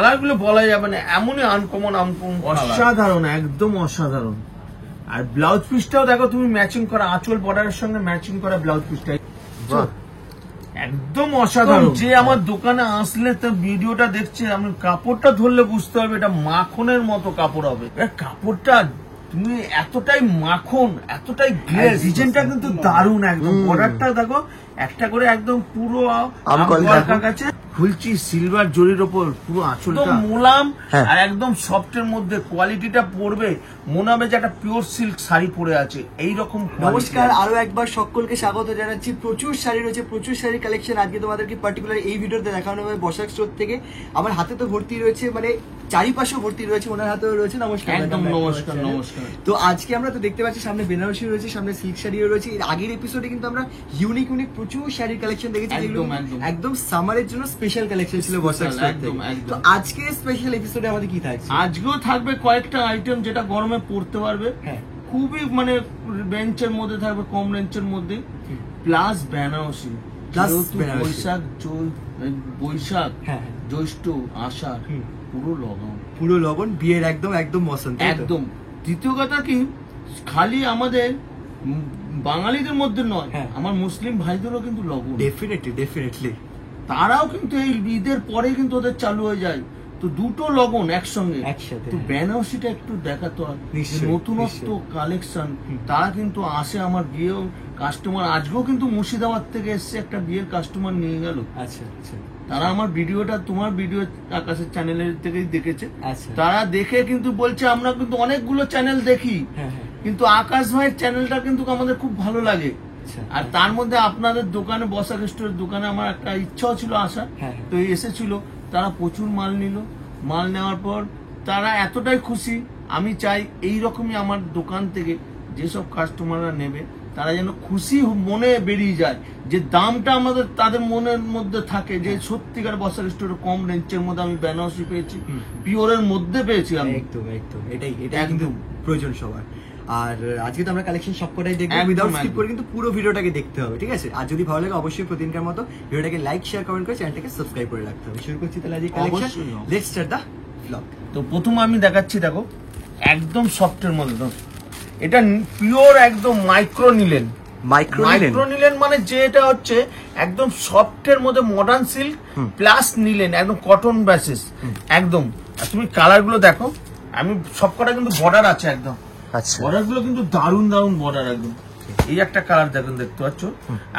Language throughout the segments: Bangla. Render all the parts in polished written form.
কালার গুলো বলা যাবে না, এমনই আনকমন অসাধারণ, একদম অসাধারণ। আর ব্লাউজ পিসটাও দেখো তুমি ম্যাচিং করা, আঁচল বর্ডারের সঙ্গে ম্যাচিং করা ব্লাউজ পিসটা একদম অসাধারণ। যে আমার দোকানে আসলে তার ভিডিওটা দেখছে, আমি কাপড়টা ধরলে বুঝতে পারবে এটা মাখনের মতো কাপড় হবে। কাপড়টা তুমি এতটাই মাখন, এতটাই গ্লেজ, ডিজাইনটা কিন্তু দারুণ একদম। বর্ডারটা দেখো একটা করে একদম পুরো কাছে খুলছি সিলভার জরির ওপর, পুরো আঁচলটা মোলাম আর একদম সফটের মধ্যে। কোয়ালিটিটা পড়বে মনে হবে যে একটা পিওর সিল্ক শাড়ি পরে আছে এইরকম। নমস্কার, আরো একবার সকলকে স্বাগত জানাচ্ছি। প্রচুর শাড়ি রয়েছে, প্রচুর শাড়ির কালেকশন আজকে তোমাদেরকে পার্টিকুলার এই ভিডিওতে দেখানো হবে বসাক স্টোর থেকে। আমার হাতে তো ভর্তি রয়েছে, মানে চারিপাশে ভর্তি রয়েছে, ওনার হাতেও রয়েছে। নমস্কার। একদম নমস্কার। নমস্কার। তো আজকে আমরা তো দেখতে পাচ্ছি সামনে বেনারসি রয়েছে, সামনে সিল্ক শাড়িও রয়েছে। এর আগের এপিসোডে কিন্তু আমরা ইউনিক প্রচুর শাড়ির কালেকশন দেখেছি, যেগুলো একদম সামারের জন্য স্পেশাল কালেকশন ছিল বসাক স্টোর থেকে। তো আজকে স্পেশাল এপিসোডে আমাদের কি থাকছে? আজকেও থাকবে কয়েকটা আইটেম যেটা গরমে পরতে পারবে, খুবই মানে রেঞ্জের মধ্যে থাকবে, কম রেঞ্জের মধ্যে, প্লাস বেনারসি। বৈশাখ জ্যৈষ্ঠ আষাঢ় পুরো লগন বিয়ের একদম বসন্ত একদম। দ্বিতীয় কথা কি, খালি আমাদের বাঙালিদের মধ্যে নয়, আমার মুসলিম ভাইদেরও কিন্তু লগন ডেফিনেটলি তারাও কিন্তু এই ঈদের পরে কিন্তু ওদের চালু হয়ে যায়। তো দুটো লগন একসঙ্গে। তো বেনারসিটা একটু দেখাতো, নতুনত্ব কালেকশন। তারা কিন্তু আসে আমার বিয়েও কাস্টমার। আজকেও কিন্তু মুর্শিদাবাদ থেকে এসছে একটা বিয়ের কাস্টমার নিয়ে গেল। আচ্ছা আচ্ছা। তারা আমার ভিডিওটা, তোমার ভিডিও আকাশের চ্যানেলের থেকেই দেখেছে। তারা দেখে কিন্তু বলছে আমরা কিন্তু অনেকগুলো চ্যানেল দেখি, কিন্তু আকাশ ভাইয়ের চ্যানেলটা কিন্তু আমাদের খুব ভালো লাগে। আর তার মধ্যে আপনাদের দোকানে, বসাক স্টোরের দোকানে আমার একটা ইচ্ছাও ছিল আসা, তো এসেছিল। তারা প্রচুর মাল নিল। মাল নেওয়ার পর তারা এতটাই খুশি। আমি চাই এইরকমই আমার দোকান থেকে যেসব কাস্টমাররা নেবে তারা যেন খুশি মনে বেরিয়ে যায়, যে দামটা আমাদের তাদের মনের মধ্যে থাকে, যে সত্যিকার বসাক স্টোরে কম রেঞ্জের মধ্যে আমি বেনারসি পেয়েছি, পিওরের মধ্যে পেয়েছি আমি। একদম এটাই একদম প্রয়োজন সবার। আর আজকে তো আমরা কালেকশন সবকটাই দেখবো, উইদাউট স্কিপ করে কিন্তু পুরো ভিডিওটাকে দেখতে হবে, ঠিক আছে? আর যদি ভালো লাগে অবশ্যই প্রতিদিনকার মতো ভিডিওটাকে লাইক, শেয়ার, কমেন্ট করে চ্যানেলটাকে সাবস্ক্রাইব করে রাখতে হবে। শুরু করছি তাহলে আজকে collection. Let's start the blog. তো প্রথম আমি দেখাচ্ছি, দেখো একদম সফটের মধ্যে, এটা পিওর একদম মাইক্রো নিলেন। মাইক্রো নিলেন মানে যে এটা হচ্ছে একদম সফটের মধ্যে মডার্ন সিল্ক প্লাস নিলেন, একদম কটন বেসিস একদম। আর তুমি কালার গুলো দেখো, আমি সবকটা কিন্তু বর্ডার আছে একদম। বর্ডার গুলো কিন্তু দারুন বর্ডার একদম। এই একটা কালার দেখুন, দেখতে পাচ্ছ।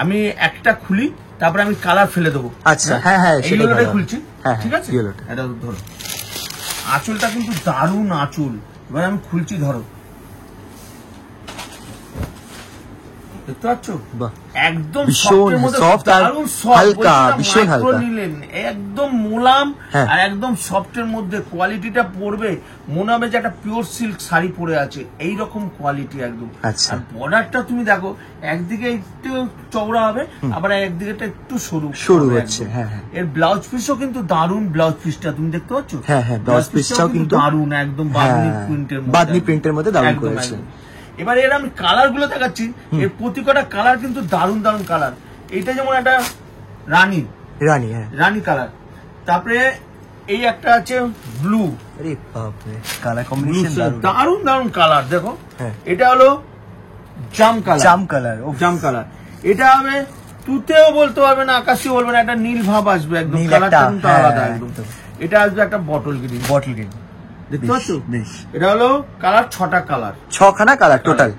আমি একটা খুলি, তারপরে আমি কালার ফেলে দেবো। আচ্ছা, হ্যাঁ এই ইয়েলোটাই খুলছি, ঠিক আছে? এটা ধরো, আঁচলটা কিন্তু দারুন আঁচল। এবার আমি খুলছি, ধরো, দেখতে পাচ্ছ? একদম নিলেন, একদম মোলাম আর একদম সফটের মধ্যে। কোয়ালিটিটা পড়বে মনে হবে যে একটা পিওর সিল্ক শাড়ি পরে আছে এইরকম কোয়ালিটি একদম। আর বর্ডারটা তুমি দেখো, একদিকে একটু চওড়া হবে, আবার একদিকে একটু সরু হচ্ছে। এর ব্লাউজ পিসও কিন্তু দারুন। ব্লাউজ পিসটা তুমি দেখতে পাচ্ছ? ব্লাউজ পিসটাও কিন্তু দারুন, একদম বাদনি প্রিন্টের মধ্যে দারুন করেছে। এবার এর আমি কালার গুলো দেখাচ্ছি, এর প্রতিটা কালার কিন্তু দারুন কালার। এইটা যেমন একটা রানী কালার, তারপরে এই একটা আছে ব্লু, দারুন কালার। দেখো এটা হলো জাম কালার। এটা হবে তুতেও বলতে পারবে না, আকাশেও বলবে না, একটা নীল ভাব আসবে একদম। কালারটা কিন্তু আলাদা একদম। এটা আসবে একটা বটল গ্রিন। দেখতে পাচ্ছ? এটা হলো কালার, 6টা কালার, 6খানা কালার টোটাল।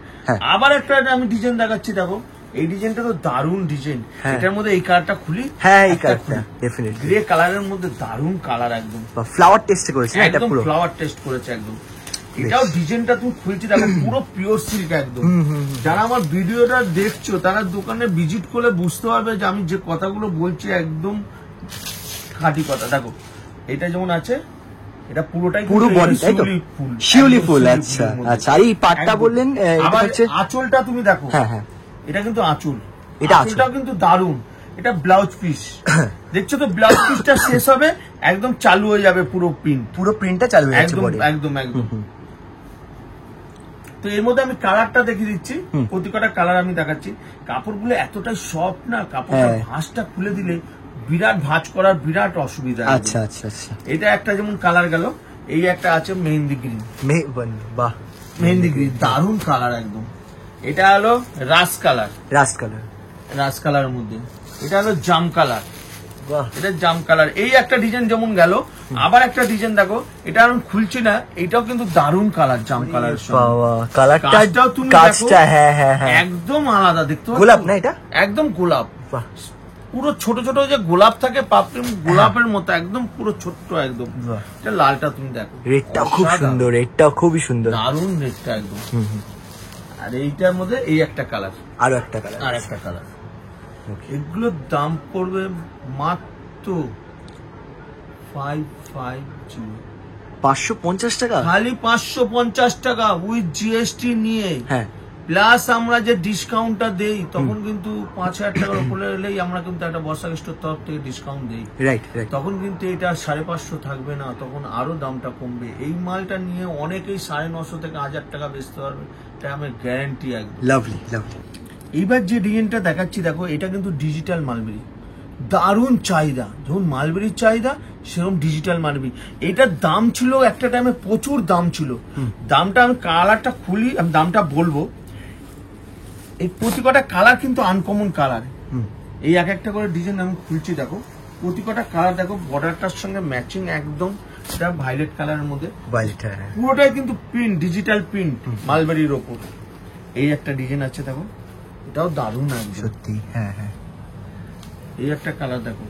আবার একটা আমি ডিজাইন দেখাচ্ছি, দেখো এই ডিজাইনটা তো দারুন ডিজাইন। এটার মধ্যে এই কালারটা খুলি, এই কালারটা ডেফিনেটলি গ্রে কালারের মধ্যে দারুন কালার একদম। ফ্লাওয়ার টেস্ট করেছে, এটা পুরো ফ্লাওয়ার টেস্ট করেছে একদম। এটাও ডিজাইনটা তুমি খুলছি, দেখো পুরো পিওর সিল্ক একদম। যারা আমার ভিডিওটা দেখছো তারা দোকানে ভিজিট করলে বুঝতে পারবে যে আমি যে কথাগুলো বলছি একদম খাঁটি কথা। দেখো এটা যেমন আছে, এটা পুরোটাই পুরো বডি, তাই তো? শিউলি ফুল। আচ্ছা আচ্ছা। আর এই পাটটা বললেন, এটা হচ্ছে আঁচলটা তুমি দেখো। এটা কিন্তু আঁচল, এটা আঁচলটা কিন্তু দারুন। এটা ব্লাউজ পিস দেখছো তো? ব্লাউজ পিসটা শেষ হবে, একদম চালু হয়ে যাবে পুরো প্রিন্টটা চালু হয়ে যাবে একদম। তো এর মধ্যে আমি কালারটা দেখিয়ে দিচ্ছি, প্রতিটা কালার আমি দেখাচ্ছি। কাপড়গুলো এতটাই সফট না, কাপড়টা ভাঁজটা খুলে দিলে বিরাট ভাঁজ করার বিরাট অসুবিধা। আচ্ছা আচ্ছা আচ্ছা, এটা একটা যেমন কালার গেল, এই একটা আছে মেহেন্দি গ্রিন, বাহ মেহেন্দি গ্রিন দারুণ কালার একদম। এটা হলো রাস কালার, রাস কালার মধ্যে। এটা হলো জাম কালার, বাহ এটা জাম কালার। এই একটা ডিজাইন যেমন গেল, আবার একটা ডিজাইন দেখো, এটা আমি খুলছি না, এটাও কিন্তু দারুণ কালার, জাম কালার। কালারটাও তুমি একদম আলাদা দেখতে পাচ্ছ, গোলাপ না এটা, একদম গোলাপ, পুরো ছোট ছোট যে গোলাপ থাকে পাপড়ি, গোলাপের মতো একদম পুরো ছোট্ট একদম। এটা লালটা তুমি দেখো, রেডটাও খুব সুন্দর, রেডটাও খুবই সুন্দর, দারুণ রেডটা একদম। আর এইটার মধ্যে এই একটা কালার, আরো একটা কালার, আর একটা কালার। এগুলোর দাম পড়বে মাত্র 550 টাকা, খালি 550 টাকা উইথ জিএসটি নিয়ে। হ্যাঁ, প্লাস আমরা যে ডিসকাউন্টটা দেই, তখন কিন্তু 5000 টাকার উপরে এলেই আমরা কিন্তু একটা বর্ষা স্টোর তরফ থেকে ডিসকাউন্ট দেই। রাইট, তখন কিন্তু এটা 550 থাকবে না, তখন আরো দামটা কমবে। এই মালটা নিয়ে অনেকেই 950 থেকে 1000 টাকা বেচতে পারবে, এটা আমার গ্যারান্টি একদম। Lovely lovely. এইবার যে ডিজাইনটা দেখাচ্ছি দেখো, এটা কিন্তু ডিজিটাল মালবেরি, দারুণ চাহিদা। যখন মালবেরির চাহিদা, সেরকম ডিজিটাল মালবেরি। এটার দাম ছিল একটা টাইমে প্রচুর দাম ছিল। দামটা আমি কালারটা খুলি, আমি দামটা বলবো। এই প্রতি কটা কালার কিন্তু আনকমন কালার। এই এক একটা করে ডিজাইন আমি খুলছি দেখো, প্রতি কটা কালার দেখো, বর্ডারটার সঙ্গে ম্যাচিং একদম। এটা ভাইলেট কালারের মধ্যে, পুরোটাই কিন্তু প্রিন্ট, ডিজিটাল প্রিন্ট মালবেরির ওপর। এই একটা ডিজাইন আছে দেখো, এটাও দারুণ একদম সত্যি। হ্যাঁ হ্যাঁ, এই একটা কালার দেখো,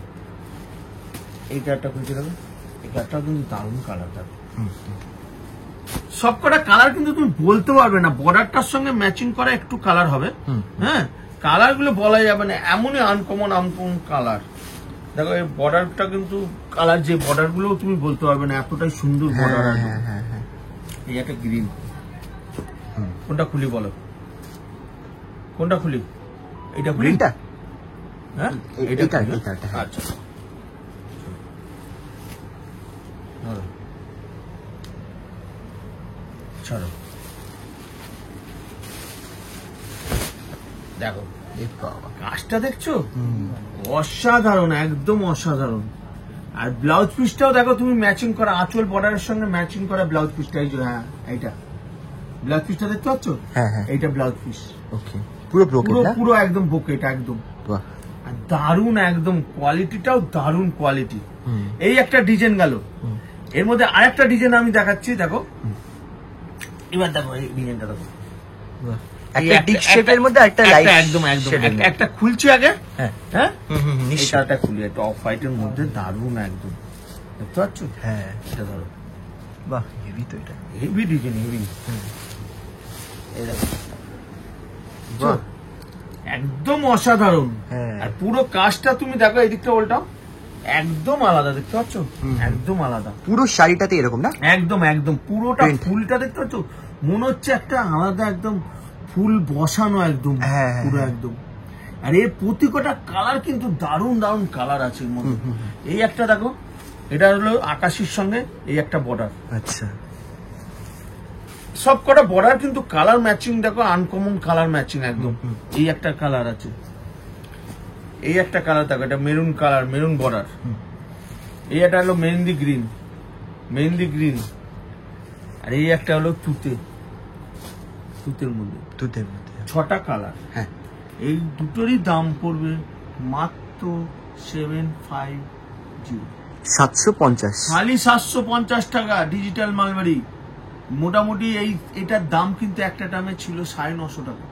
এই কালারটা খুলছে দেখো, এই কালারটাও কিন্তু দারুণ কালার দেখো। সবকটা কালার কিন্তু তুমি বলতে পারবে না, বর্ডারটার সঙ্গে ম্যাচিং করা একটু কালার হবে। হ্যাঁ, কালার গুলো বলা যাবে না, এমনই আনকমন আনকমন কালার। দেখো এই বর্ডারটা কিন্তু, কালার যে বর্ডার গুলো তুমি বলতে পারবে না, এতটাই সুন্দর বর্ডার। এই একটা গ্রিন, কোনটা খুলি বলো, কোনটা খুলি? এটা গ্রিনটা, হ্যাঁ এটা, আচ্ছা ছাড়ো। দেখো কাজটা দেখছো, অসাধারণ, একদম অসাধারণ। আর ব্লাউজ পিসটাও দেখো তুমি ম্যাচিং করা, আঁচল বর্ডারের সঙ্গে ম্যাচিং করা ব্লাউজ পিসটা। এই যে, হ্যাঁ এইটা ব্লাউজ পিসটা দেখতে পাচ্ছ, এইটা ব্লাউজ পিস। ওকে, পুরো পুরো একদম বোকেট একদম। আর দারুণ একদম, কোয়ালিটিটাও দারুণ কোয়ালিটি। এই একটা ডিজাইন গেল, এর মধ্যে আরেকটা ডিজাইন আমি দেখাচ্ছি দেখো। এবার দেখো এই ডিজাইনটা দেখো, একটা ডিক শেপের মধ্যে একটা লাইট, একদম একদম। একটা খুলছি আগে, হ্যাঁ নিশ্চয়ই খুলি, একটা অফ হোয়াইটের মধ্যে দারুণ একদম, দেখতে পাচ্ছ? হ্যাঁ, এটা ধরো, বাহ হেভি তো, এটা হেভি ডিজাইন, হেভি। এই দেখো, একদম অসাধারণ। আর পুরো কাজটা তুমি দেখো, এই দিকটা ওলটাও একদম আলাদা, দেখতে পাচ্ছ? একদম আলাদা, পুরো শাড়িটাতে এরকম না, একদম একদম পুরোটা ফুলটা দেখতে পাচ্ছ, মনে হচ্ছে একটা আলাদা একদম ফুল বসানো একদম, পুরো একদম। আর এর প্রতি কটা কালার কিন্তু দারুণ দারুণ কালার আছে এর মধ্যে। এই একটা দেখো, এটা হলো আকাশির সঙ্গে এই একটা বর্ডার। আচ্ছা, সব কটা বর্ডার কিন্তু কালার ম্যাচিং দেখো, আনকমন কালার ম্যাচিং একদম। এই একটা কালার আছে, এই একটা কালার দেখো, এটা মেরুন কালার, মেরুন বর্ডার। এই একটা হলো মেহেন্দি গ্রিন, মেহেন্দি গ্রিন। আর এই একটা হলো তুতে, তুতের মধ্যে, তুতের মধ্যে 6টা কালার। হ্যাঁ, এই দুটোরই দাম পড়বে মাত্র 750, 750, খালি 750 টাকা। ডিজিটাল মালবাড়ি মোটামুটি এটার দাম কিন্তু একটা টাইমে ছিল 950 টাকা,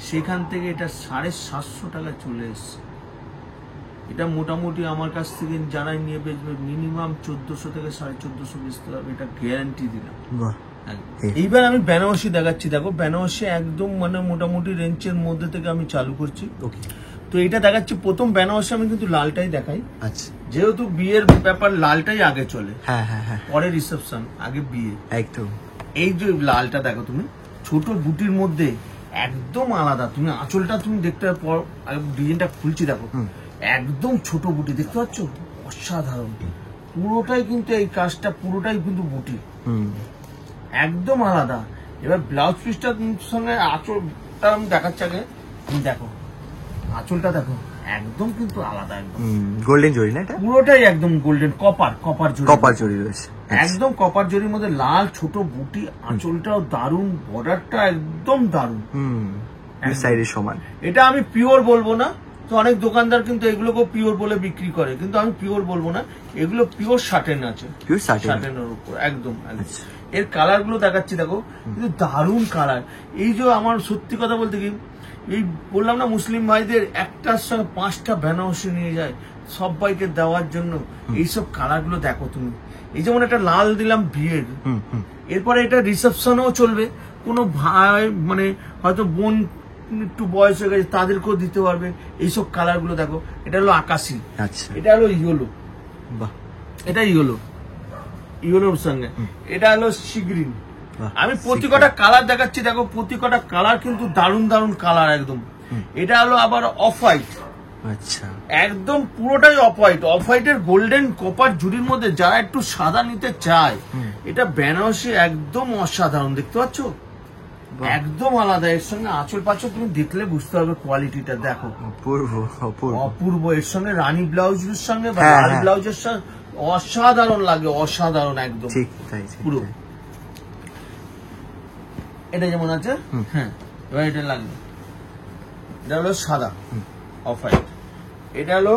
সেখান থেকে এটা 750 টাকা চলে এসছে। এটা মোটামুটি আমার কাছ থেকে যারাই নিয়ে বেচবে মিনিমাম 1400 থেকে 1450 বেচতে হবে, এটা গ্যারান্টি দিলাম। এইবার আমি বেনারসি দেখাচ্ছি দেখো, বেনারসি একদম মানে মোটামুটি রেঞ্জের মধ্যে থেকে আমি চালু করছি। তো এটা দেখাচ্ছি, প্রথম বেনারসি আমি কিন্তু লালটাই দেখাই। আচ্ছা, যেহেতু বিয়ের ব্যাপার লালটাই আগে চলে, হ্যাঁ হ্যাঁ হ্যাঁ, পরে রিসেপশন, আগে বিয়ে একদম। এই যে লালটা দেখো তুমি, ছোট বুটির মধ্যে একদম আলাদা। তুমি আঁচলটা তুমি দেখতে পর, ডিজাইনটা খুলছি দেখো, একদম ছোট বুটি, দেখতে পাচ্ছ? অসাধারণ, পুরোটাই কিন্তু এই কাজটা পুরোটাই কিন্তু বুটি, একদম আলাদা। এবার ব্লাউজ পিসটার সঙ্গে আঁচলটা আমি দেখাচ্ছি আগে, তুমি দেখো আঁচলটা দেখো, একদম কিন্তু আলাদা, একদম গোল্ডেন জরি না এটা? পুরোটাই একদম গোল্ডেন, কপার জরি, কপার জরি রয়েছে একদম কপার জরির মধ্যে লাল ছোট বুটি, আঁচলটাও দারুন, বর্ডারটা একদম দারুন, সাইডের সমান। এটা আমি পিওর বলবো না, তো অনেক দোকানদার কিন্তু এগুলোকে পিওর বলে বিক্রি করে, কিন্তু আমি পিওর বলবো না, এগুলো পিওর সাটেন আছে, পিওর সাটেনের উপর একদম। এর কালার গুলো দেখাচ্ছি দেখো, কিন্তু দারুন কালার। এই যে আমার সত্যি কথা বলতে কি, এই বললাম না মুসলিম ভাইদের একটার সঙ্গে 5টা বেনারসি নিয়ে যায় সবাইকে দেওয়ার জন্য, এইসব কালার গুলো দেখো তুমি। এই যেমন একটা লাল দিলাম বিয়ের, এরপরে এটা রিসেপশনেও চলবে, কোনো ভাই মানে হয়তো বোন একটু বয়স হয়ে গেছে তাদেরকেও দিতে পারবে। এইসব কালার গুলো দেখো, এটা হলো আকাশি, এটা হলো ইয়েলো, এটা ইয়েলোর সঙ্গে এটা হলো সি গ্রিন। আমি প্রতি কটা কালার দেখাচ্ছি দেখো, প্রতি কটা কালার কিন্তু দারুন দারুন কালার একদম। এটা হলো আবার অফ হোয়াইট, আচ্ছা একদম পুরোটাই অফ হোয়াইট, অফ হোয়াইটের গোল্ডেন কপার জুড়ির মধ্যে যারা একটু সাদা নিতে চায়, এটা বেনারসি একদম অসাধারণ, দেখতে পাচ্ছ একদম আলাদা। এর সঙ্গে আঁচল পাঁচল তুমি দেখলে বুঝতে পারবে কোয়ালিটিটা, দেখো অপূর্ব। এর সঙ্গে রানী ব্লাউজের সঙ্গে বা লাল ব্লাউজের সঙ্গে অসাধারণ লাগে, অসাধারণ একদম পুরো। এটা যেমন আছে, হ্যাঁ এবার এটা লাগবে, এটা হলো সাদা অফ হোয়াইট, এটা হলো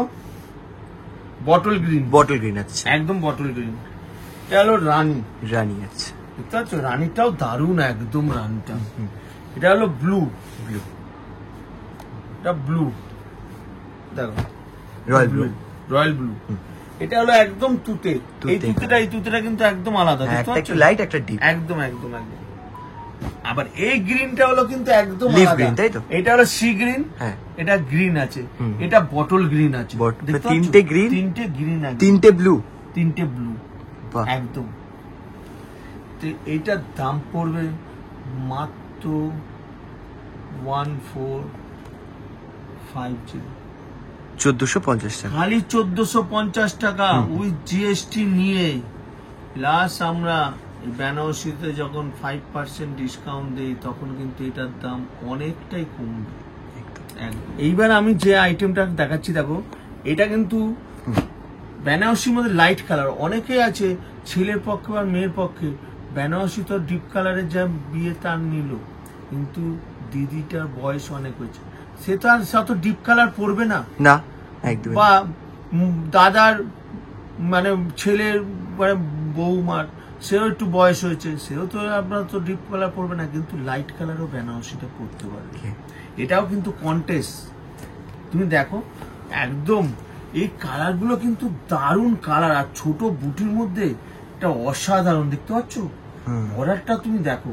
বটল গ্রিন, আচ্ছা একদম বটল গ্রিন। এটা হলো রানী, আচ্ছা দেখতে পাচ্ছ রানীটাও দারুণ একদম, রানীটা। এটা হলো ব্লু, এটা ব্লু দেখো, রয়্যাল ব্লু। এটা হলো একদম তুতে, এই তুতেটা কিন্তু একদম আলাদা, একটা লাইট একটা ডিপ, একদম। আবার এই গ্রিনটা হলো কিন্তু একদম আলাদা, তাই তো? এটা হলো সি গ্রিন, এটা গ্রিন আছে, এটা বটল গ্রিন আছে, তিনটে গ্রিন, তিনটে ব্লু একদম। তো এইটার দাম পড়বে মাত্র 1450, 1450 টাকা, খালি 1450 টাকা উইথ জিএসটি নিয়ে। প্লাস আমরা বেনারসিতে যখন 5% ডিসকাউন্ট দেই, তখন কিন্তু এটার দাম অনেকটাই কমবে। এইবার আমি যে আইটেমটা দেখাচ্ছি দেখো, এটা কিন্তু বেনারসির মধ্যে লাইট কালার। অনেকে আছে ছেলের পক্ষে বা মেয়ের পক্ষে বেনারসি তো ডিপ কালারের যা বিয়ে তার নিল, কিন্তু দিদিটার বয়স অনেক হয়েছে, সে তো আর শত ডিপ কালার পরবে না, বা দাদার মানে ছেলের মানে বৌমার সেও একটু বয়স হয়েছে, সেও তো আপনার তো ডিপ কালার পরবে না, কিন্তু লাইট কালারও বেনারসিটা পরতে পারবে। এটাও কিন্তু কন্টেস্ট, তুমি দেখো একদম এই কালার গুলো কিন্তু দারুণ কালার, আর ছোট বুটির মধ্যে এটা অসাধারণ, দেখতে পাচ্ছ বর্ডারটা তুমি দেখো,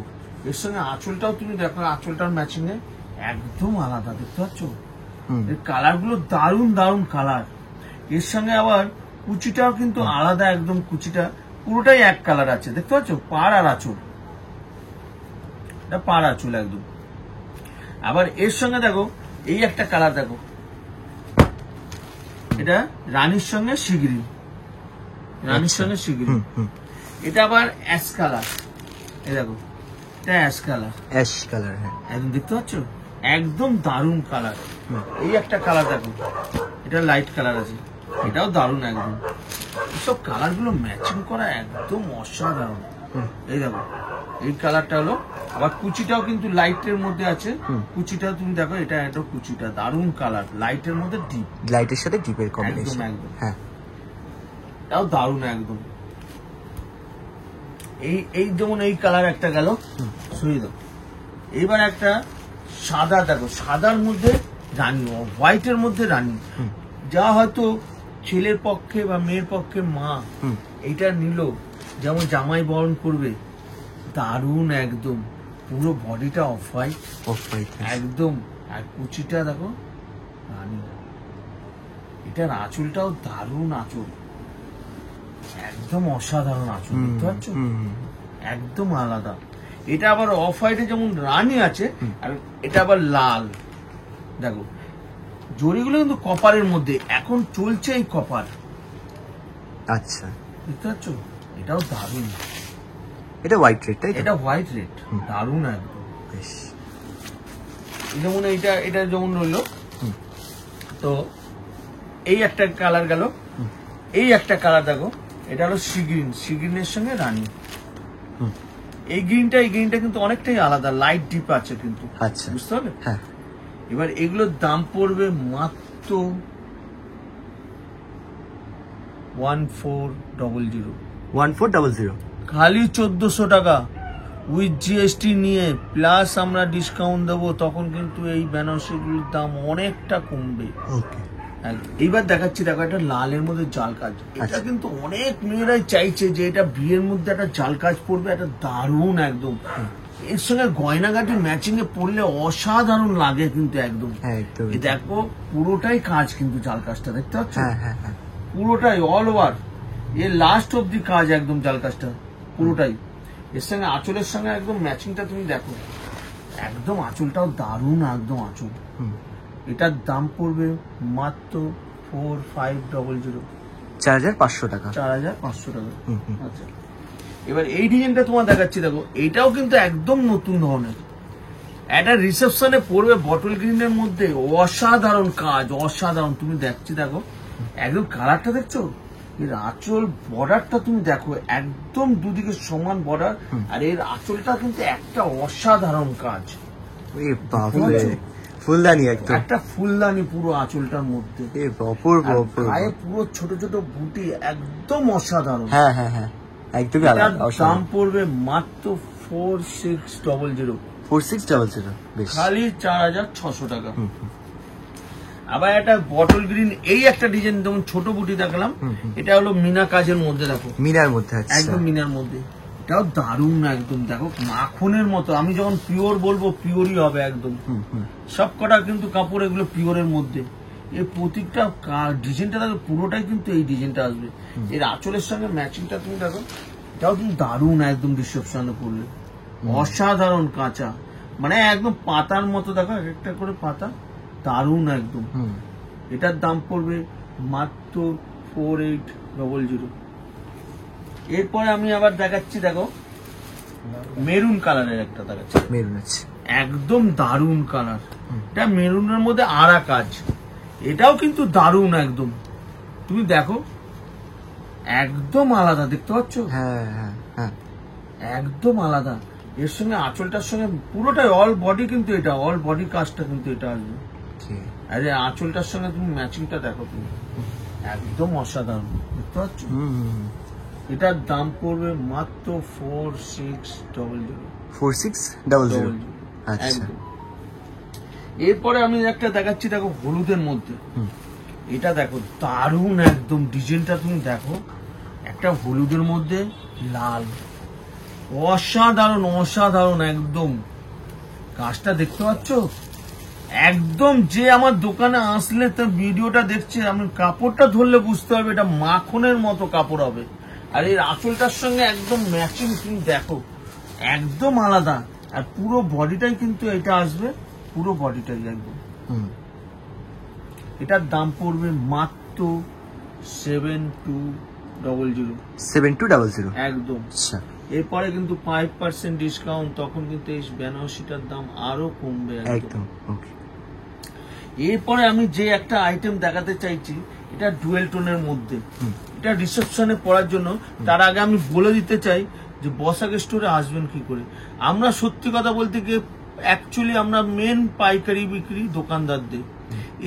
এর সঙ্গে আঁচলটাও তুমি দেখো, আঁচলটার ম্যাচিং এ একদম আলাদা, দেখতে পাচ্ছ এর কালার গুলো দারুণ কালার। এর সঙ্গে আবার কুচিটাও কিন্তু আলাদা, একদম কুচিটা পুরোটাই এক কালার আছে, দেখতে পাচ্ছ পাড় আর আঁচল, এটা পাড় আঁচল একদম। আবার এর সঙ্গে দেখো এই একটা কালার দেখো, এটা রানীর সঙ্গে শিগিরি, এটা আবার অ্যাশ কালার, এই দেখো এটা অ্যাশ কালার, হ্যাঁ একদম, দেখতে পাচ্ছ একদম দারুণ কালার। এই একটা কালার দেখো, এটা লাইট কালার আছে, এটাও দারুণ একদম। এইসব কালার গুলো ম্যাচিং করা একদম অসাধারণ। এই দেখো এই কালারটা হলো, আবার কুচিটাও কিন্তু লাইটের মধ্যে আছে, কুচিটাও তুমি দেখো, এটা একটা কুচিটা দারুণ কালার, লাইটের মধ্যে ডিপ, লাইটের সাথে ডিপের কম্বিনেশন, একদম হ্যাঁ এটাও দারুণ একদম। এই যেমন এই কালার একটা গেল, শুয়ে দাও। এইবার একটা সাদা দেখো, সাদার মধ্যে রানী, হোয়াইটের মধ্যে রানী, যা হয়তো ছেলের পক্ষে বা মেয়ের পক্ষে মা এইটা নিল, যেমন জামাই বরণ করবে, দারুণ একদম, পুরো বডিটা অফ হোয়াইট একদম, আর কুচিটা দেখো রানী, এটার আঁচলটাও দারুণ আঁচল, একদম অসাধারণ আঁচল, দেখতে পাচ্ছ একদম আলাদা। এটা আবার অফ হোয়াইটে যেমন রানী আছে, আর এটা আবার লাল, দেখো জরিগুলো কিন্তু কপারের মধ্যে, এখন চলছে এই কপার, আচ্ছা দেখতে পাচ্ছ এটাও দারুণ, এটা হোয়াইট রেড, তাই এটা হোয়াইট রেড দারুণ একদম। যেমন এটা যেমন রইলো, তো এই একটা কালার গেল, এই একটা কালার দেখো, এটা হলো সি গ্রিন, সি গ্রিনের সঙ্গে রানী। এই গ্রিনটা কিন্তু অনেকটাই আলাদা, লাইট ডিপ আছে কিন্তু। আচ্ছা, বুঝতে পারলে? হ্যাঁ। এবার এগুলোর দাম পড়বে মাত্র 1400। 1400 খালি 1400 টাকা উইথ জিএসটি নিয়ে, প্লাস আমরা ডিসকাউন্ট দেবো, তখন কিন্তু এই বেনারসিগুলোর দাম অনেকটা কমবে। ওকে, এইবার দেখাচ্ছি, দেখো একটা লালের মধ্যে জাল কাজ। এটা কিন্তু অনেক মেয়েরাই চাইছে যে এটা বিয়ের মধ্যে একটা জাল কাজ পড়বে, একটা দারুণ একদম, এর সঙ্গে গয়নাগাটি ম্যাচিং এ পড়লে অসাধারণ লাগে কিন্তু একদম। এই দেখো পুরোটাই কাজ কিন্তু, জাল কাজটা দেখতে পাচ্ছ, পুরোটাই অল ওভার, এর লাস্ট অব্দি কাজ একদম, জাল কাজটা পুরোটাই। এর সঙ্গে আঁচলের সঙ্গে একদম ম্যাচিংটা তুমি দেখো, একদম আঁচলটাও দারুণ একদম আঁচল। এটার দাম পড়বে মাত্র 4500। 4500 টাকা। 4500 টাকা। আচ্ছা, এবার এই ডিজাইনটা তোমার দেখাচ্ছি, দেখো এইটাও কিন্তু একদম নতুন ধরনের, একটা রিসেপশনে পড়বে বটল গ্রিনের মধ্যে, অসাধারণ কাজ, অসাধারণ। তুমি দেখছি, দেখো একদম কালারটা দেখছো, এর আঁচল বর্ডারটা তুমি দেখো, একদম দুদিকে সমান বর্ডার, আর এর আঁচলটা কিন্তু একটা অসাধারণ কাজ। ফুলদানি, একটা ফুলদানি পুরো আঁচলটার মধ্যে, গায়ে পুরো ছোট ছোট বুটি, একদম অসাধারণ। হ্যাঁ হ্যাঁ হ্যাঁ, একদমই আলাদা। দাম পড়বে মাত্র 4600। 4600, খালি 4600 টাকা। আবার একটা বটল গ্রিন, এই একটা ডিজাইন, যেমন ছোট বুটি দেখালাম, এটা হলো মিনা কাজের মধ্যে, দেখো মিনার মধ্যে, একদম মিনার মধ্যে, এটাও দারুণ একদম, দেখো মাখনের মতো। আমি যখন পিওর বলবো, পিওরই হবে একদম। সব কটা কিন্তু কাপড় এগুলো পিওরের মধ্যে। এই প্রত্যেকটা ডিজাইনটা দেখো, পুরোটাই কিন্তু এই ডিজাইনটা আসবে। এর আঁচলের সঙ্গে ম্যাচিংটা তুমি দেখো, এটাও কিন্তু দারুণ একদম, রিসেপশনে পড়লে অসাধারণ কাঁচা, মানে একদম পাতার মতো, দেখো একটা করে পাতা, দারুণ একদম। এটার দাম পড়বে মাত্র 4800। এরপরে আমি আবার দেখাচ্ছি, দেখো মেরুন কালারের একটা দেখাচ্ছি, মেরুন আছে, একদম দারুণ কালার। এটা মেরুনের মধ্যে আড়া কাজ, এটাও কিন্তু দারুণ একদম। তুমি দেখো একদম আলাদা, দেখতে পাচ্ছ? হ্যাঁ হ্যাঁ হ্যাঁ, একদম আলাদা। এর সঙ্গে আঁচলটার সঙ্গে পুরোটাই অল বডি, কিন্তু এটা অল বডি কাজটা কিন্তু এটা আসবে। আরে আঁচলটার সঙ্গে তুমি ম্যাচিংটা দেখো, তুমি একদম অসাধারণ, দেখতে পাচ্ছ? এটার দাম পড়বে মাত্র 4600। 4600, আচ্ছা। এরপরে আমি একটা দেখাচ্ছি, দেখো হলুদের মধ্যে, এটা দেখো দারুণ একদম, ডিজাইনটা তুমি দেখো, একটা হলুদের মধ্যে লাল, অসাধারণ অসাধারণ একদম। কাজটা দেখতে পাচ্ছ একদম, যে আমার দোকানে আসলে তার ভিডিওটা দেখছে, আমি কাপড়টা ধরলে বুঝতে পারবে এটা মাখনের মতো কাপড় হবে। আর এর আঁচলটার সঙ্গে একদম ম্যাচিং, তুমি দেখো একদম আলাদা। আর পুরো বডিটাই কিন্তু এটা আসবে, পুরো বডিটাই একদম। এটার দাম পড়বে মাত্র 7200 একদম। এরপরে কিন্তু 5% ডিসকাউন্ট, তখন কিন্তু এই বেনারসিটার দাম আরো কমবে একদম। এরপরে আমি যে একটা আইটেম দেখাতে চাইছি, এটা ডুয়েল টোনের মধ্যে, এটা রিসেপশনে পরার জন্য। তার আগে আমি বলে দিতে চাই যে বসাক স্টোরে আসবেন কি করে। আমরা সত্যি কথা বলতে গিয়ে অ্যাকচুয়ালি আমরা মেন পাইকারি বিক্রি দোকানদারদের,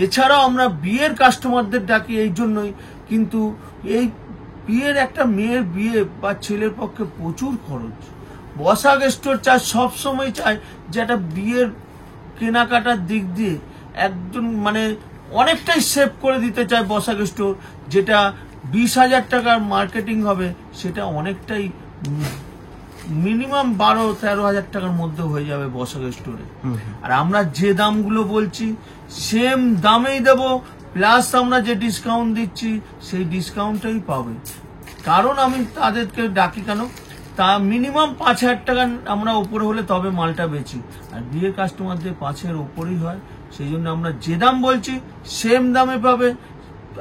এছাড়াও আমরা বিয়ের কাস্টমারদের ডাকি এই জন্যই। কিন্তু এই বিয়ের, একটা মেয়ের বিয়ে বা ছেলের পক্ষে প্রচুর খরচ। বসাক স্টোর চায়, সবসময় চায় যে একটা বিয়ের কেনাকাটার দিক দিয়ে একজন মানে অনেকটাই সেভ করে দিতে চায় বসাক স্টোর। যেটা 20,000 টাকার মার্কেটিং হবে, সেটা অনেকটাই মিনিমাম 12-13,000 টাকার মধ্যে হয়ে যাবে বসাক স্টোরে। আর আমরা যে দামগুলো বলছি সেম দামেই দেব, প্লাস আমরা যে ডিসকাউন্ট দিচ্ছি সেই ডিসকাউন্টটাই পাবে। কারণ আমি তাদেরকে ডাকি কেন, তা মিনিমাম 5,000 টাকা আমরা উপরে হলে তবে মালটা বেচি, আর বিয়ের কাস্টমারদের 5,000 উপরেই হয়। সেই জন্য আমরা যে দাম বলছি সেম দামে পাবে।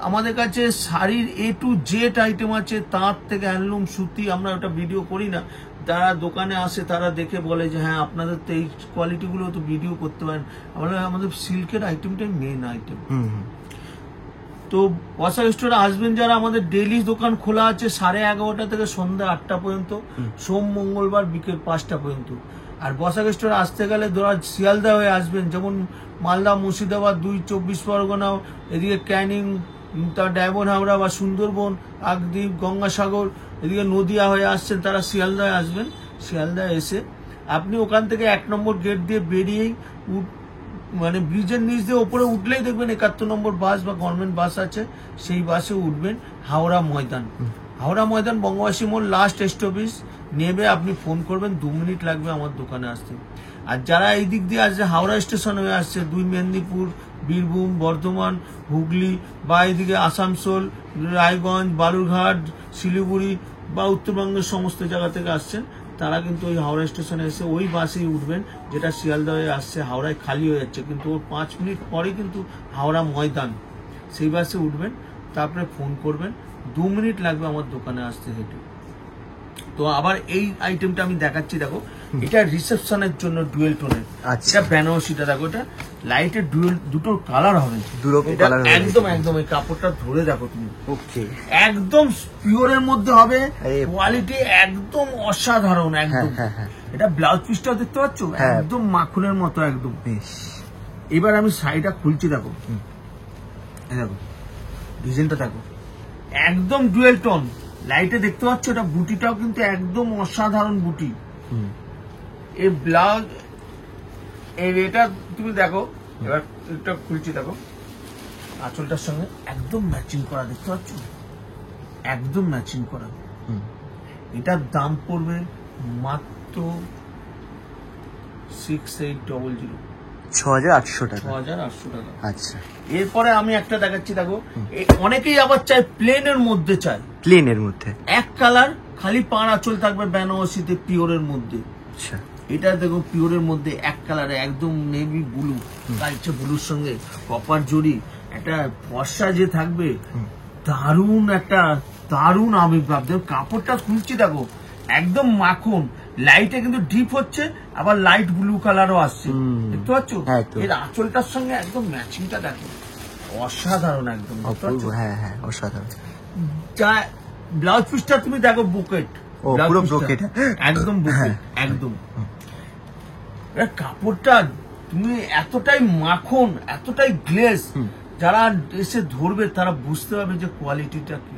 আমাদের কাছে শাড়ির A to Z আইটেম আছে, তাঁত থেকে হ্যান্ডলুম, সুতি। আমরা ওটা ভিডিও করি না, যারা দোকানে আসে তারা দেখে বলে যে হ্যাঁ আপনাদের তো এই কোয়ালিটিগুলো তো ভিডিও করতে পারেন। আমাদের সিল্কের আইটেমটাই মেন আইটেম। তো তো বসাক স্টোরে আসবেন যারা, আমাদের ডেইলি দোকান খোলা আছে 11:30 থেকে সন্ধ্যা 8টা পর্যন্ত, সোম মঙ্গলবার বিকেল 5টা পর্যন্ত। আর বসাক স্টোরে আসতে গেলে ধরা শিয়ালদা হয়ে আসবেন, যেমন মালদা, মুর্শিদাবাদ, 2 24 পরগনা, এদিকে ক্যানিং, তার ডায়মন্ড হাবড়া বা সুন্দরবন, কাকদ্বীপ, গঙ্গাসাগর, এদিকে নদিয়া হয়ে আসছেন, তারা শিয়ালদায় আসবেন। শিয়ালদায় এসে আপনি ওখান থেকে 1 নম্বর গেট দিয়ে বেরিয়েই মানে ব্রিজের নিচ দিয়ে ওপরে উঠলেই দেখবেন 71 নম্বর বাস বা গভর্নমেন্ট বাস আছে, সেই বাসে উঠবেন। হাওড়া ময়দান, হাওড়া ময়দান বঙ্গবাসী মোড় লাস্ট স্টপেজ নেবে, আপনি ফোন করবেন, 2 মিনিট লাগবে আমার দোকানে আসতে। আর যারা এই দিক দিয়ে আসছে, হাওড়া স্টেশন হয়ে আসছে, 2 মেদিনীপুর, বীরভূম, বর্ধমান, হুগলি বা এইদিকে আসানসোল, রায়গঞ্জ, বালুরঘাট, শিলিগুড়ি বা উত্তরবঙ্গের সমস্ত জায়গা থেকে আসছেন, তারা কিন্তু ওই হাওড়া স্টেশনে এসে ওই বাসেই উঠবেন, যেটা শিয়ালদা হয়ে আসছে, হাওড়ায় খালি হয়ে যাচ্ছে, কিন্তু ওর 5 মিনিট পরে কিন্তু হাওড়া ময়দান, সেই বাসে উঠবেন। তারপরে ফোন করবেন, 2 মিনিট লাগবে আমার দোকানে আসতে হেঁটে। তো আবার এই আইটেমটা আমি দেখাচ্ছি, দেখো এটা রিসেপশনের জন্য ডুয়েল টোনের, এটা বেনারসিটা, দেখো এটা লাইটের ডুয়েল, দুটো কালার হবে, একদম একদম এই কাপড়টা ধরে দেখো তুমি, ওকে একদম পিওরের মধ্যে হবে, কোয়ালিটি একদম অসাধারণ একদম। এটা ব্লাউজ পিসটাও দেখতে পাচ্ছ, একদম মাখনের মতো একদম। এবার আমি শাড়িটা খুলছি, দেখো দেখো ডিজাইনটা দেখো, একদম ডুয়েল টোন লাইটে দেখতে পাচ্ছ, এটা বুটিটাও কিন্তু একদম অসাধারণ বুটি। এই ব্লাউজ এটা তুমি দেখো, এবার এটা খুলছি, দেখো আঁচলটার সঙ্গে একদম ম্যাচিং করা, দেখতে পাচ্ছ একদম ম্যাচিং করা। এটার দাম পড়বে মাত্র 6800, 6800 টাকা, 6800 টাকা। আচ্ছা, এরপরে আমি একটা দেখাচ্ছি, দেখো অনেকেই আবার চায় প্লেনের মধ্যে, চায় প্লেনের মধ্যে এক কালার, খালি পাড় আঁচল থাকবে বেনারসিতে পিওরের মধ্যে। আচ্ছা, এটা দেখো পিওরের মধ্যে এক কালারে, একদম নেভি ব্লু, কালচে ব্লুর সঙ্গে কপার জড়ি, একটা ফর্সা যে থাকবে, দারুণ একটা দারুণ আবির্ভাব। দেখো কাপড়টা খুলছি, দেখো একদম মাখন, লাইটে কিন্তু ডিপ হচ্ছে, আবার লাইট ব্লু কালারও আসছে, দেখতে পাচ্ছ? এর আঁচলটার সঙ্গে একদম ম্যাচিংটা দেখো, অসাধারণ একদম, হ্যাঁ হ্যাঁ অসাধারণ। যা ব্লাউজ পিসটা তুমি দেখো, বুকেট, পুরো বুকেট, একদম বুকেট একদম। কাপড়টা তুমি এতটাই মাখন, এতটাই গ্লেজ, যারা এসে ধরবে তারা বুঝতে পারবে যে কোয়ালিটিটা কি।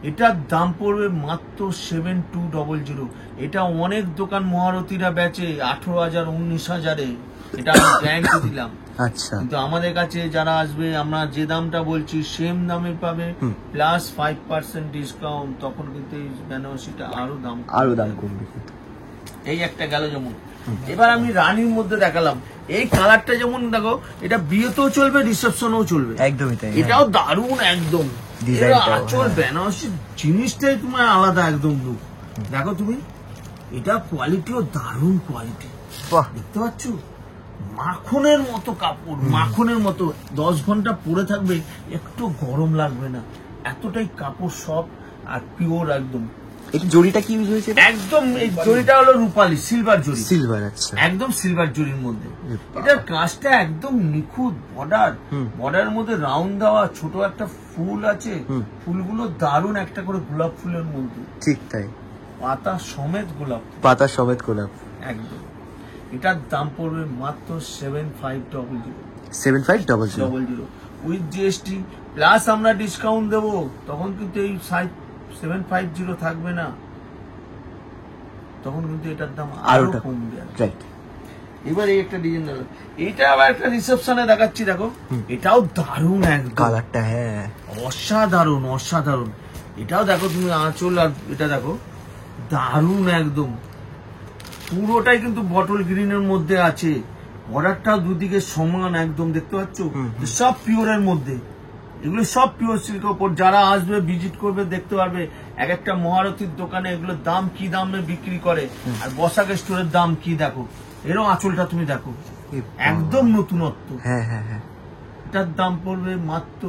এটার দাম পড়বে মাত্র 7200। এটা অনেক দোকান মহারথীরা বেচে 18,000 19,000-এ, এটা আমি গ্যারান্টি দিলাম। আচ্ছা, কিন্তু আমাদের কাছে যারা আসবে, আমরা যে দামটা বলছি সেম দামে পাবে, প্লাস 5% ডিসকাউন্ট, তখন কিন্তু এই বেনারসিটা আরো দাম কমবে। এই একটা গেল যেমন। এবার আমি রানীর মধ্যে দেখালাম, এই কালারটা যেমন দেখো, এটা বিয়েতেও চলবে, রিসেপশনেও চলবে, একদমই তাই। এটাও দারুণ একদম, আঁচল বেনারসি জিনিসটাই তোমার আলাদা একদম লুক। দেখো তুমি, এটা কোয়ালিটিও দারুণ কোয়ালিটি, দেখতে পাচ্ছ, মাখনের মতো কাপড়, মাখনের মতো, 10 ঘন্টা পরে থাকবে, একটু গরম লাগবে না, এতটাই কাপড় সফট আর পিওর একদম। এই জড়িটা কি ইউজ হয়েছে? একদম এই জড়িটা হলো রূপালি, সিলভার জড়ি, সিলভার, আচ্ছা, একদম সিলভার জড়ির মধ্যে। এটার কাজটা একদম নিখুঁত, বর্ডারের মধ্যে রাউন্ড দেওয়া, ছোট একটা ফুল আছে, ফুলগুলো দারুণ একটা করে গোলাপ ফুলের মধ্যে, ঠিক তাই, পাতা সমেত গোলাপ, একদম। এটার দাম পড়বে মাত্র 7500 উইথ জিএসটি, প্লাস আমরা ডিসকাউন্ট দেবো, তখন কিন্তু এই 750 থাকবে না, তখন কিন্তু এটার দাম আরো কমবে। এবার এই একটা ডিজাইন দেখো, এইটা আবার একটা রিসেপশনে দেখাচ্ছি, দেখো এটাও দারুণ একদম, কালারটা হ্যাঁ অসাধারণ অসাধারণ। এটাও দেখো তুমি আঁচল, আর এটা দেখো দারুণ একদম, পুরোটাই কিন্তু বটল গ্রিনের মধ্যে আছে, বর্ডারটাও দুদিকে সমান একদম, দেখতে পাচ্ছ, সব পিওরের মধ্যে, এগুলো সব পিওর সিল্কের উপর। যারা আসবে ভিজিট করবে দেখতে পারবে এক একটা মহারথীর দোকানে এগুলোর দাম কি দামে বিক্রি করে, আর বসাক স্টোরের দাম কি। দেখো এরও আঁচলটা তুমি দেখো, একদম নতুনত্ব। হ্যাঁ হ্যাঁ হ্যাঁ, এটার দাম পড়বে মাত্র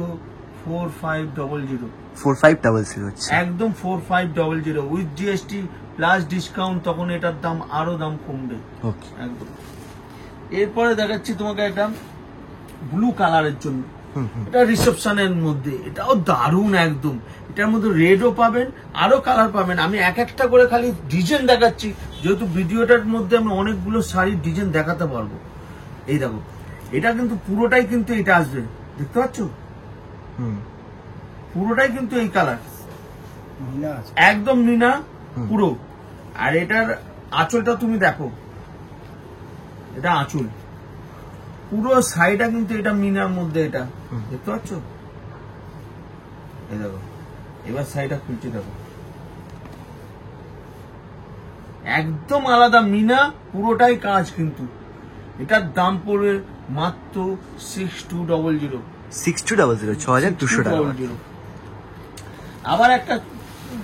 4500 হচ্ছে, একদম 4500 উইথ জিএসটি প্লাস ডিসকাউন্ট, তখন এটার দাম আরো দাম কমবে একদম। এরপরে দেখাচ্ছি তোমাকে একটা ব্লু কালারের জন্য, এটা রিসেপশনের মধ্যে, এটাও দারুণ একদম। এটার মধ্যে রেডও পাবেন, আরো কালার পাবেন। আমি এক একটা করে খালি ডিজাইন দেখাচ্ছি, যেহেতু ভিডিওটার মধ্যে আমি অনেকগুলো শাড়ির ডিজাইন দেখাতে পারবো। এই দেখো, এটা কিন্তু পুরোটাই কিন্তু এটা আসবে, দেখতে পাচ্ছ? পুরোটাই কিন্তু এই কালার, একদম নিনা পুরো। আর এটার আঁচলটা তুমি দেখো, এটা আঁচল পুরো শাড়িটা কিন্তু এটা মিনার মধ্যে, এটা দেখতে পাচ্ছ? এই দেখো, এবার শাড়িটা খুলছে, দেখো একদম আলাদা মিনা, পুরোটাই কাজ কিন্তু। এটার দাম পড়বে মাত্র 6200। 6200, 6200 টাকা। আবার একটা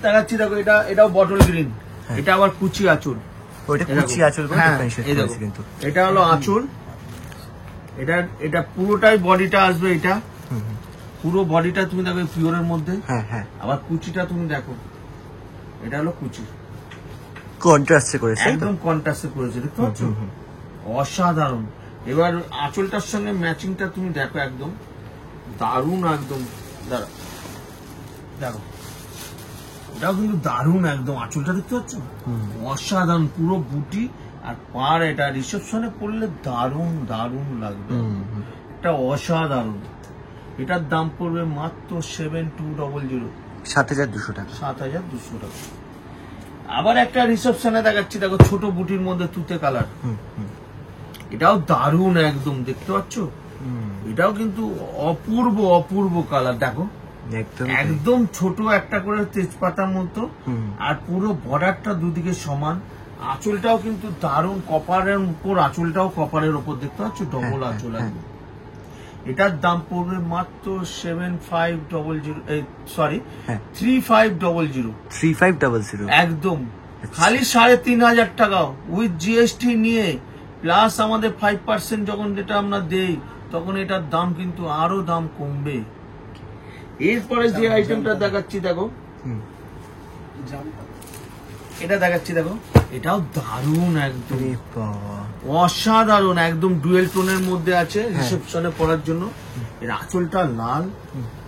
দেখাচ্ছি, দেখো এটাও বটল গ্রিন, এটা আবার কুচি আঁচল। ওইটা কুচি আঁচল করে ডিফারেন্সিয়েট করেছে কিন্তু। এটা হলো আঁচল, এটা পুরোটাই বডিটা আসবে, এটা পুরো বডিটা তুমি দেখো পিওরের মধ্যে। আবার কুচিটা তুমি দেখো, এটা হলো কুচি, কন্ট্রাস্টে করেছে, একদম কন্ট্রাস্টে করেছে, দেখতে পাচ্ছ? অসাধারণ। এবার আঁচলটার সঙ্গে ম্যাচিংটা তুমি দেখো, একদম দারুণ একদম। দাঁড়া, দেখো এটাও কিন্তু দারুণ একদম, আঁচলটা দেখতে পাচ্ছ? অসাধারণ, পুরো বুটি আর পার। এটা রিসেপশনে পড়লে দারুণ দারুণ লাগবে, এটা অসাধারণ। এটার দাম পড়বে মাত্র 7200, 7200 টাকা। 7200 টাকা। আবার একটা রিসেপশনে দেখাচ্ছি, দেখো ছোট বুটির মধ্যে তুতে কালার, এটাও দারুণ একদম, দেখতে পাচ্ছ? এটাও কিন্তু অপূর্ব অপূর্ব কালার, দেখো একদম ছোট একটা করে তেজপাতার মতো। আর পুরো বর্ডারটা দুদিকে সমান। আঁচলটাও কিন্তু দারুণ, কপারের উপর আঁচলটাও কপারের উপর, দেখতে পাচ্ছ? ডবল আঁচল একদম। এটার দাম পড়বে মাত্র 3500 একদম, খালি 3500 টাকা উইথ জিএসটি নিয়ে, প্লাস আমাদের 5% যখন যেটা আমরা দেই, তখন এটার দাম কিন্তু আরো দাম কমবে। এরপরে যে আইটেমটা দেখাচ্ছি, দেখো এটা দেখাচ্ছি, দেখো এটাও দারুণ একদম, অসাধারণ একদম। ডুয়েল টোনের মধ্যে আছে, রিসেপশনে পরার জন্য। এর আঁচলটা লাল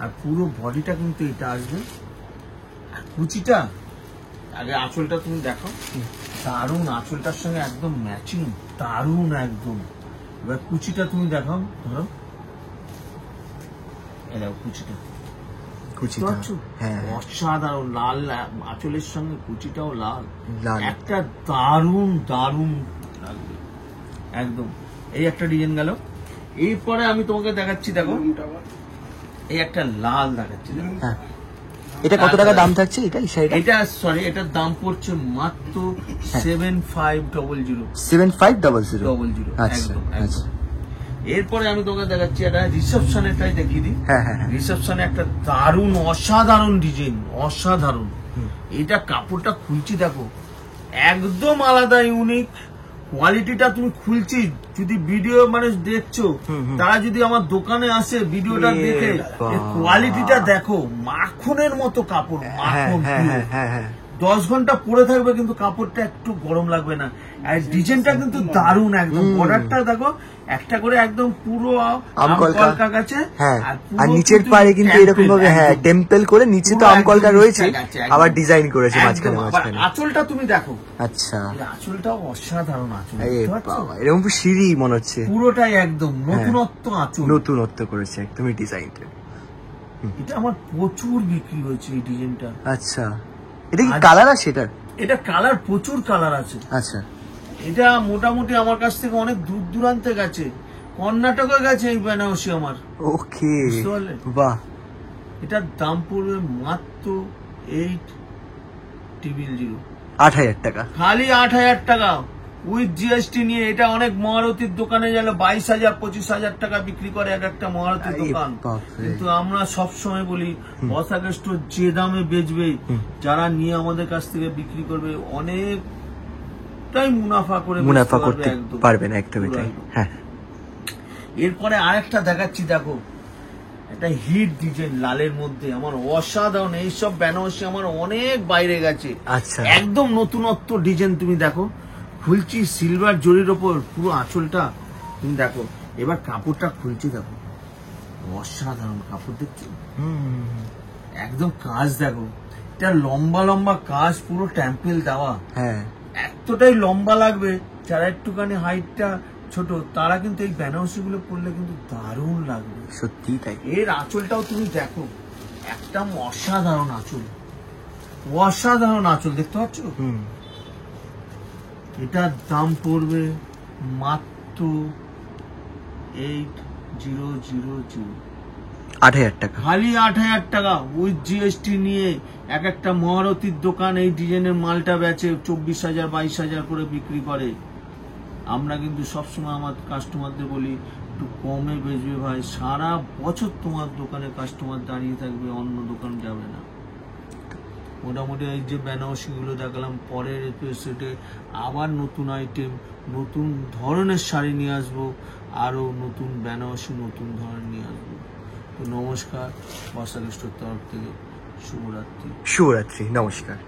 আর পুরো বডিটা কিন্তু এটা আসবে। আর কুচিটা, আগে আঁচলটা তুমি দেখো, দারুণ, আঁচলটার সঙ্গে একদম ম্যাচিং, দারুণ একদম। এবার কুচিটা তুমি দেখো, ধরো এটাও কুচিটা, অসাধারণ লাল, আঁচলের সঙ্গে কুচিটাও লাল, একটা দারুণ দারুণ লাগবে একদম। এই একটা ডিজাইন গেল। এরপরে আমি তোমাকে দেখাচ্ছি, দেখো এই একটা লাল দেখাচ্ছি। এটা কত টাকা দাম থাকছে? এটা সরি, এটার দাম পড়ছে মাত্র 7500। 7500। একদম একদম। এরপরে আমি তোকে দেখাচ্ছি, এটা রিসেপশনেরটাই দেখিয়ে দিই। রিসেপশনে একটা দারুণ অসাধারণ ডিজাইন, অসাধারণ। এটা কাপড়টা খুলছি, দেখো একদম আলাদা, ইউনিক কোয়ালিটিটা। তুমি খুলছি, যদি ভিডিও মানে দেখছো, তারা যদি আমার দোকানে আসে, ভিডিওটা দেখে কোয়ালিটিটা দেখো, মাখনের মতো কাপড়, মাখন। 10 ঘন্টা পরে থাকবে কিন্তু কাপড়টা একটু গরম লাগবে না। আর ডিজাইনটা কিন্তু দারুণ একদম। বর্ডারটা দেখো একটা করে একদম পুরো আমকলকা গাছে, আর নিচের পাড়ে কিন্তু এরকম ভাবে টেম্পল করে নিচে তো আমকলকা রয়েছে, আবার ডিজাইন করেছে মাঝখানে মাঝখানে। আঁচলটা তুমি দেখো, আচ্ছা আঁচলটাও অসাধারণ আঁচল, এরকম সিঁড়ি মনে হচ্ছে, পুরোটাই একদম নতুনত্ব আঁচল, নতুনত্ব করেছে একদমই ডিজাইনটা। এটা আমার প্রচুর বিক্রি হয়েছে এই ডিজাইনটা। আচ্ছা, এটা কি কালার আছে? এটা কালার, প্রচুর কালার আছে। আচ্ছা, এটা মোটামুটি আমার কাছ থেকে অনেক দূর দূরান্তে গেছে, কর্ণাটকে গেছে এই বেনারসি আমার। ওকে, বাহ। এটার দাম পড়বে মাত্র 8000, 8000 টাকা, খালি 8000 টাকা উইথ জিএসটি নিয়ে। এটা অনেক মহারথীর দোকানে গেল 22,000 25,000 টাকা বিক্রি করে এক একটা মহারথীর দোকান, কিন্তু আমরা সবসময় বলি বসাকে স্টোর যে দামে বেচবে, যারা নিয়ে আমাদের কাছ থেকে বিক্রি করবে অনেকটাই মুনাফা করতে পারবেন, একদমই তাই। হ্যাঁ, এরপরে আরেকটা দেখাচ্ছি, দেখো একটা হিট ডিজাইন লালের মধ্যে, আমার অসাধারণ। এইসব বেনারসি আমার অনেক বাইরে গেছে। আচ্ছা, একদম নতুনত্ব ডিজাইন। তুমি দেখো, খুলছি সিলভার জরির ওপর পুরো আঁচলটা, তুমি দেখো। এবার কাপড়টা খুলছি, দেখো অসাধারণ কাপড় দেখছো, একদম কাজ দেখো, এটা লম্বা লম্বা কাজ, পুরো টেম্পেল দেওয়া, হ্যাঁ এতটাই লম্বা লাগবে। যারা একটুখানি হাইটটা ছোট তারা কিন্তু এই বেনারসি গুলো পরলে কিন্তু দারুণ লাগবে, সত্যি তাই। এর আঁচলটাও তুমি দেখো, একদম অসাধারণ আঁচল, অসাধারণ আঁচল দেখতে পাচ্ছ। এটার দাম পড়বে মাত্র 8,000, 8,000 টাকা, খালি 8,000 টাকা উইথ জিএসটি নিয়ে। এক একটা মহারথীর দোকান এই ডিজাইনের মালটা বেচে 24,000 22,000 করে বিক্রি করে। আমরা কিন্তু সবসময় আমার কাস্টমারদের বলি একটু কমে বেচবে ভাই, সারা বছর তোমার দোকানে কাস্টমার দাঁড়িয়ে থাকবে, অন্য দোকান যাবে না। মোটামুটি এই যে বেনারসি গুলো দেখালাম, পরের এপিসোডে আবার নতুন আইটেম, নতুন ধরনের শাড়ি নিয়ে আসবো, আরো নতুন বেনারসি নতুন ধরনের নিয়ে আসবো। তো নমস্কার, বর্ষালি স্টোর তরফ থেকে শুভরাত্রি। শুভরাত্রি, নমস্কার।